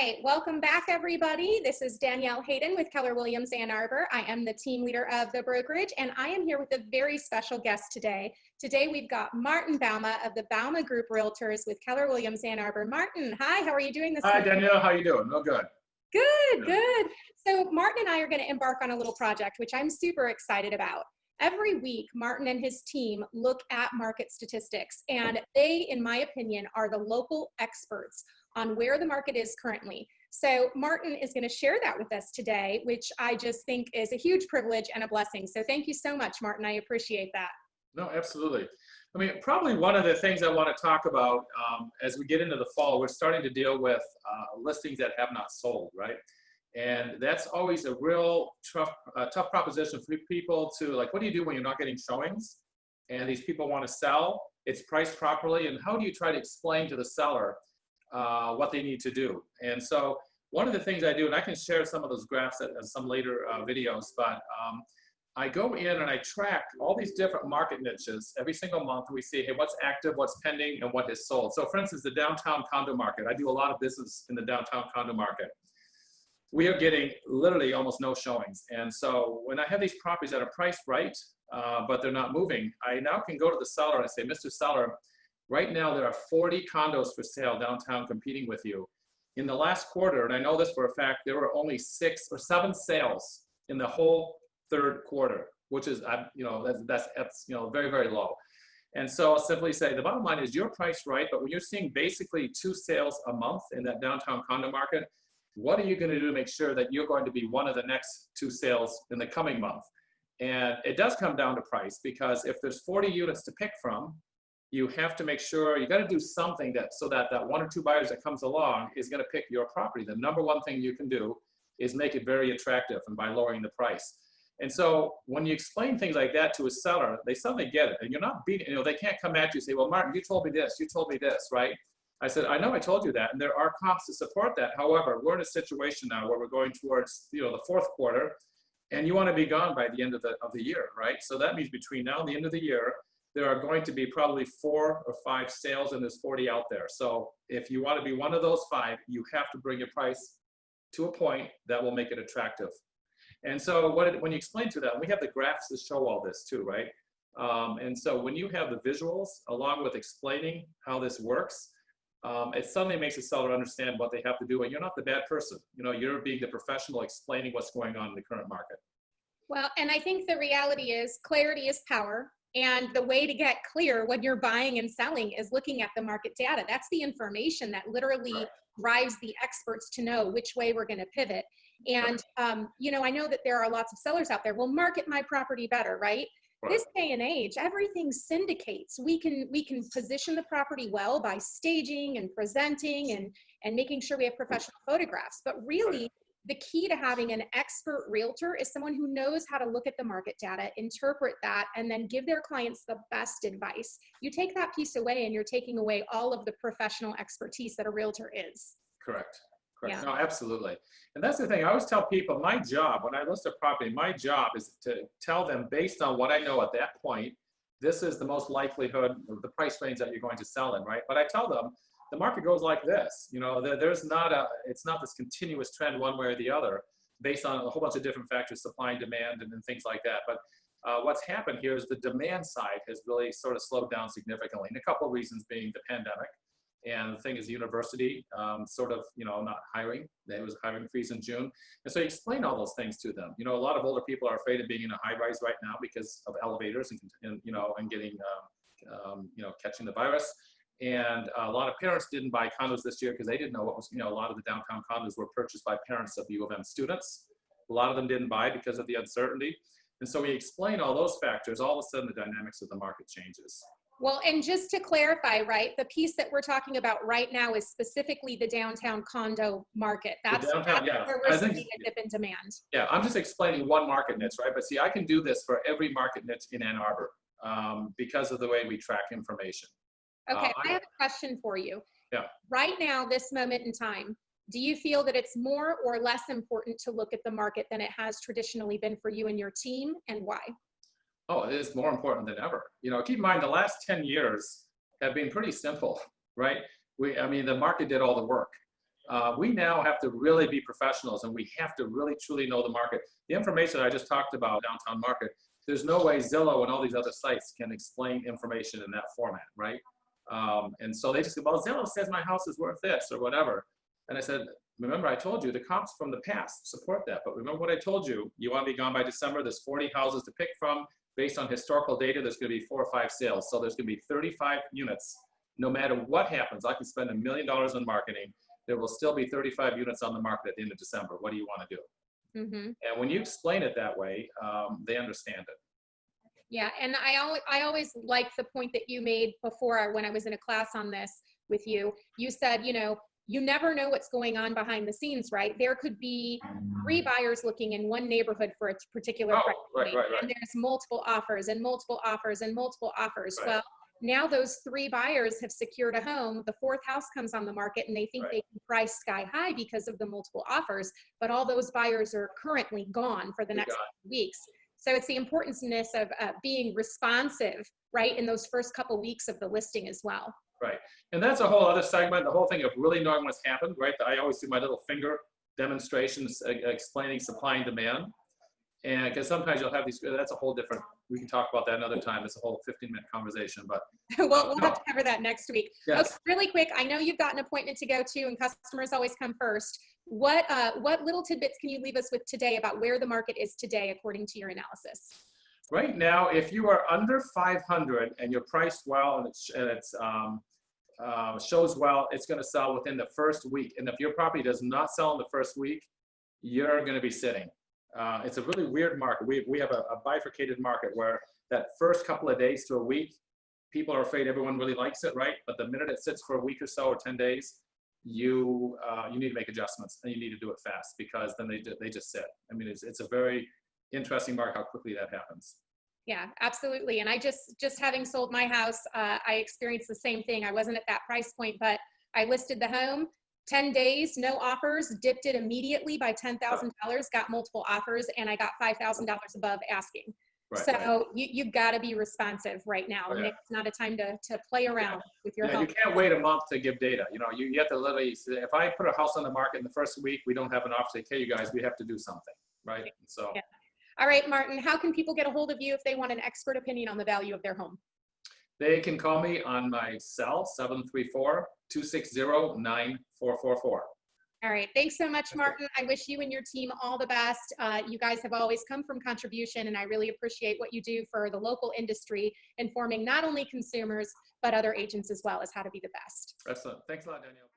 right, welcome back everybody. This is Danielle Hayden with Keller Williams Ann Arbor. I am the team leader of the brokerage and I am here with a very special guest today. Today we've got Martin Bouma of the Bouma Group Realtors with Keller Williams Ann Arbor. Martin, hi, how are you doing this morning? Hi Danielle, how you doing? Oh, good. Good. So Martin and I are going to embark on a little project, which I'm super excited about. Every week, Martin and his team look at market statistics, and they, in my opinion, are the local experts on where the market is currently. So Martin is going to share that with us today, which I just think is a huge privilege and a blessing. So thank you so much, Martin. I appreciate that. No, absolutely. I mean, probably one of the things I want to talk about as we get into the fall, we're starting to deal with listings that have not sold, right? And that's always a real tough proposition for people to, like, what do you do when you're not getting showings? And these people want to sell, it's priced properly, and how do you try to explain to the seller what they need to do? And so one of the things I do, and I can share some of those graphs at some later videos, but I go in and I track all these different market niches every single month. We see, hey, what's active, what's pending, and what is sold. So for instance, the downtown condo market. I do a lot of business in the downtown condo market. We are getting literally almost no showings. And so when I have these properties that are priced right, but they're not moving, I now can go to the seller and say, Mr. Seller, right now there are 40 condos for sale downtown competing with you. In the last quarter, and I know this for a fact, there were only 6 or 7 sales in the whole third quarter, which is, that's very, very low. And so I'll simply say, the bottom line is you're priced right, but when you're seeing basically 2 sales a month in that downtown condo market, what are you going to do to make sure that you're going to be one of the next 2 sales in the coming month? And it does come down to price, because if there's 40 units to pick from, you have to make sure you got to do something so that 1 or 2 buyers that comes along is going to pick your property. The number one thing you can do is make it very attractive, and by lowering the price. And so when you explain things like that to a seller, they suddenly get it, and you're not beating, they can't come at you and say, well, Martin, you told me this, right? I said, I know I told you that, and there are costs to support that. However, we're in a situation now where we're going towards the fourth quarter, and you want to be gone by the end of the year, right? So that means between now and the end of the year, there are going to be probably 4 or 5 sales, and there's 40 out there. So if you want to be one of those 5, you have to bring your price to a point that will make it attractive. And so when you explain to them, we have the graphs that show all this too, right? And so when you have the visuals along with explaining how this works, it suddenly makes the seller understand what they have to do, and you're not the bad person. You're being the professional explaining what's going on in the current market. Well, and I think the reality is clarity is power. And the way to get clear when you're buying and selling is looking at the market data. That's the information that literally drives the experts to know which way we're going to pivot. And, I know that there are lots of sellers out there. Well, market my property better, right? This day and age, everything syndicates. We can position the property well by staging and presenting and making sure we have professional photographs. But really, the key to having an expert realtor is someone who knows how to look at the market data, interpret that, and then give their clients the best advice. You take that piece away and you're taking away all of the professional expertise that a realtor is. Correct. Yeah. No, absolutely. And that's the thing. I always tell people, my job, when I list a property, my job is to tell them, based on what I know at that point, this is the most likelihood of the price range that you're going to sell in, right? But I tell them, the market goes like this. It's not this continuous trend one way or the other, based on a whole bunch of different factors, supply and demand and things like that. But what's happened here is the demand side has really sort of slowed down significantly. And a couple of reasons being the pandemic. And the thing is, the university not hiring. There was a hiring freeze in June. And so you explain all those things to them. A lot of older people are afraid of being in a high rise right now because of elevators and getting, catching the virus. And a lot of parents didn't buy condos this year because they didn't know what was, a lot of the downtown condos were purchased by parents of U of M students. A lot of them didn't buy because of the uncertainty. And so we explain all those factors, all of a sudden the dynamics of the market changes. Well, and just to clarify, right, the piece that we're talking about right now is specifically the downtown condo market. That's where we're seeing a dip in demand. Yeah, I'm just explaining one market niche, right? But see, I can do this for every market niche in Ann Arbor because of the way we track information. Okay, I have a question for you. Yeah. Right now, this moment in time, do you feel that it's more or less important to look at the market than it has traditionally been for you and your team, and why? Oh, it is more important than ever. Keep in mind, the last 10 years have been pretty simple, right? The market did all the work. We now have to really be professionals, and we have to really truly know the market. The information I just talked about, downtown market, there's no way Zillow and all these other sites can explain information in that format, right? And so they just say, well, Zillow says my house is worth this or whatever. And I said, remember I told you the comps from the past support that, but remember what I told you, you want to be gone by December, there's 40 houses to pick from. Based on historical data, there's going to be 4 or 5 sales. So there's going to be 35 units. No matter what happens, I can spend $1 million on marketing. There will still be 35 units on the market at the end of December. What do you want to do? Mm-hmm. And when you explain it that way, they understand it. Yeah, and I always liked the point that you made before when I was in a class on this with you. You said, you know, you never know what's going on behind the scenes, right? There could be 3 buyers looking in one neighborhood for a particular price point, and there's multiple offers and multiple offers and multiple offers. Well, now those 3 buyers have secured a home. The 4th house comes on the market, and they think they can price sky high because of the multiple offers, but all those buyers are currently gone for the next weeks. So it's the importance of being responsive, right, in those first couple weeks of the listing as well. Right. And that's a whole other segment, the whole thing of really knowing what's happened, right? I always do my little finger demonstrations explaining supply and demand. And because sometimes you'll have these, that's a whole different, we can talk about that another time. It's a whole 15-minute conversation, but. We'll have to cover that next week. Yes. Okay, really quick, I know you've got an appointment to go to and customers always come first. What little tidbits can you leave us with today about where the market is today according to your analysis? Right now, if you are under 500 and you're priced well and it's shows well, it's going to sell within the first week. And if your property does not sell in the first week, you're going to be sitting. It's a really weird market. We have a bifurcated market where that first couple of days to a week, people are afraid everyone really likes it, right? But the minute it sits for a week or so or 10 days, you need to make adjustments and you need to do it fast because then they just sit. I mean, it's a very interesting market how quickly that happens. Yeah, absolutely. And I just having sold my house, I experienced the same thing. I wasn't at that price point, but I listed the home, 10 days, no offers, dipped it immediately by $10,000, got multiple offers, and I got $5,000 above asking. So you've got to be responsive right now. And it's not a time to play around with your home. You can't wait a month to give data. You know, you have to literally, if I put a house on the market in the first week, we don't have an offer, say, hey, you guys, we have to do something, right? So. Yeah. All right, Martin, how can people get a hold of you if they want an expert opinion on the value of their home? They can call me on my cell, 734-260-9444. All right, thanks so much, Martin. I wish you and your team all the best. You guys have always come from contribution, and I really appreciate what you do for the local industry, informing not only consumers, but other agents as well as how to be the best. Excellent. Thanks a lot, Danielle.